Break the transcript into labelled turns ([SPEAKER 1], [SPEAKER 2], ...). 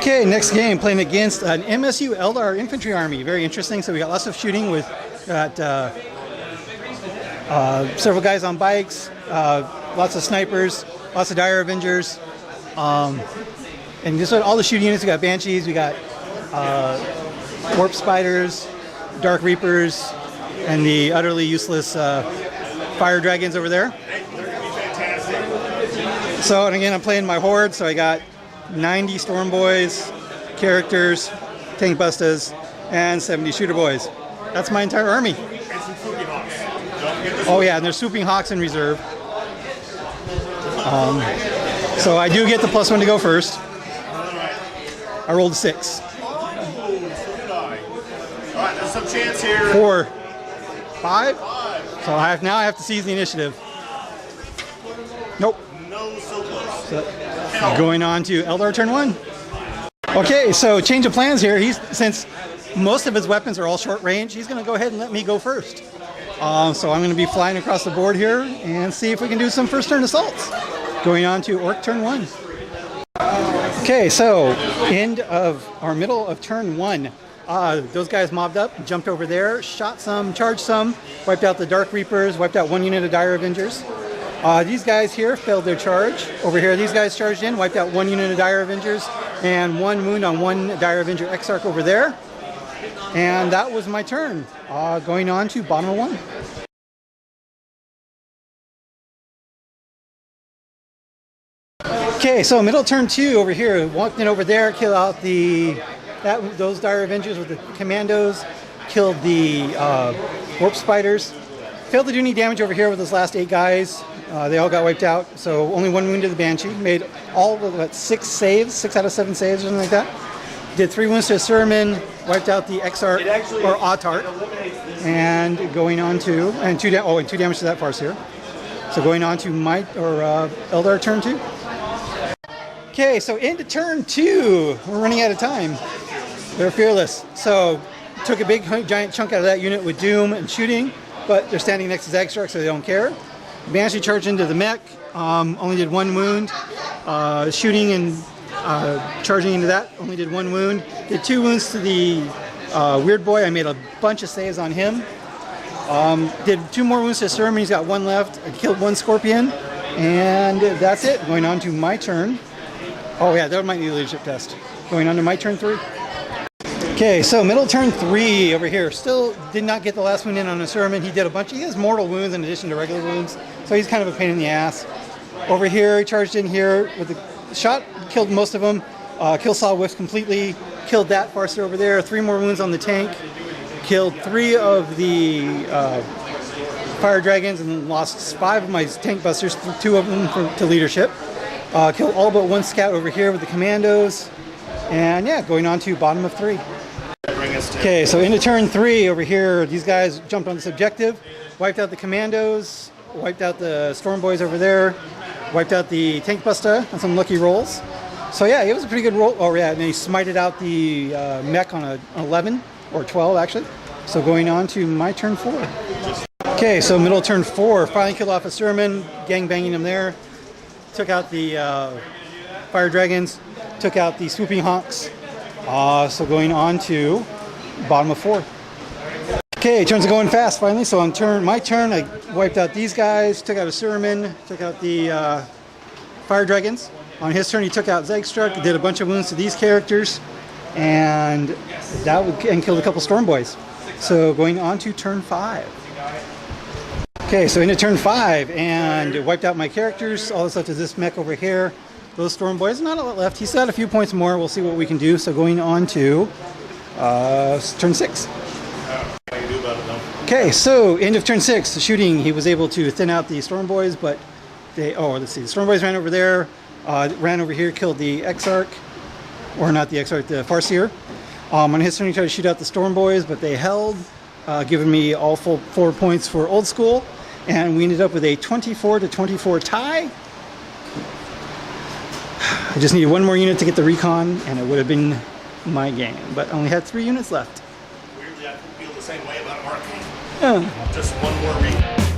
[SPEAKER 1] Okay, next game, playing against an MSU Eldar infantry army. Very interesting. So we got lots of shooting with several guys on bikes, lots of snipers, lots of dire avengers, and just all the shooting units. We got banshees, we got warp spiders, dark reapers, and the utterly useless fire dragons over there. So, and again, I'm playing my horde, so I got 90 storm boys, characters, tank bustas, and 70 shooter boys. That's my entire army. Oh yeah, and there's swooping hawks in reserve. So I do get the +1 to go first. I rolled a 6.
[SPEAKER 2] Alright, there's some chance here.
[SPEAKER 1] 4, 5. So now I have to seize the initiative. Nope.
[SPEAKER 2] No, so close.
[SPEAKER 1] So, going on to Eldar turn 1. Okay, so change of plans here. Since most of his weapons are all short range, he's going to go ahead and let me go first. So I'm going to be flying across the board here and see if we can do some first turn assaults. Going on to Ork turn 1. Okay, so end of our middle of turn 1. Those guys mobbed up, jumped over there, shot some, charged some, wiped out the Dark Reapers, wiped out 1 unit of Dire Avengers. These guys here failed their charge. Over here, these guys charged in, wiped out 1 unit of Dire Avengers, and 1 wound on 1 Dire Avenger Exarch over there. And that was my turn. Going on to bottom of 1. Okay, so middle turn 2 over here. Walked in over there, killed out those Dire Avengers with the commandos, killed the warp spiders. Failed to do any damage over here with those last 8 guys. They all got wiped out, so only 1 wound to the Banshee. Made all of 6 saves, 6 out of 7 saves, or something like that. Did 3 wounds to Sermon, wiped out the Exarch or Autarch, and going on to, and 2 damage to that Farseer. So going on to Eldar turn 2. Okay, so into turn 2. We're running out of time. They're fearless. So took a big giant chunk out of that unit with Doom and shooting, but they're standing next to Zagstruck, so they don't care. Banshee charged into the mech, only did 1 wound. Shooting and charging into that, only did 1 wound. Did 2 wounds to the Weird Boy. I made a bunch of saves on him. Did 2 more wounds to Sermon. He's got 1 left. I killed 1 Scorpion, and that's it. Going on to my turn. Oh yeah, that might need a leadership test. Going on to my turn 3. Okay, so middle turn 3 over here. Still did not get the last wound in on a Sermon. He did a bunch. He has mortal wounds in addition to regular wounds, so he's kind of a pain in the ass. Over here, he charged in here with the shot, killed most of them. Kill saw whiffed completely. Killed that Farseer over there. 3 more wounds on the tank. Killed 3 of the fire dragons and lost 5 of my tank busters. 2 of them to leadership. Killed all but 1 scout over here with the commandos. And yeah, going on to bottom of 3. Okay, so into turn 3 over here, these guys jumped on this objective, wiped out the commandos, wiped out the storm boys over there, wiped out the tank buster on some lucky rolls. So yeah, it was a pretty good roll. Oh yeah, and he smited out the mech on an 11 or 12 actually. So going on to my turn 4. Okay, so middle turn 4, finally killed off a Sermon, gang banging him there. Took out the fire dragons, took out the swooping hawks. So going on to bottom of 4. Okay, turns are going fast finally. So on my turn, I wiped out these guys, took out a Sermon, took out the fire dragons. On his turn, he took out Zagstruck, did a bunch of wounds to these characters, and killed a couple storm boys. So going on to turn 5. Okay, so into turn 5, and wiped out my characters. All that's left is this mech over here. Those storm boys, not a lot left. He's got a few points more. We'll see what we can do. So going on to turn 6. Okay, so end of turn 6, the shooting. He was able to thin out the storm boys, but let's see. The storm boys ran over there, ran over here, killed the Exarch, or not the Exarch, the Farseer. On his turn, he tried to shoot out the storm boys, but they held, giving me all full 4 points for old school, and we ended up with a 24-24 tie. I just needed 1 more unit to get the recon, and it would have been my game. But I only had 3 units left.
[SPEAKER 2] Weirdly, I feel the same way about Orks.
[SPEAKER 1] Yeah.
[SPEAKER 2] Just 1 more recon.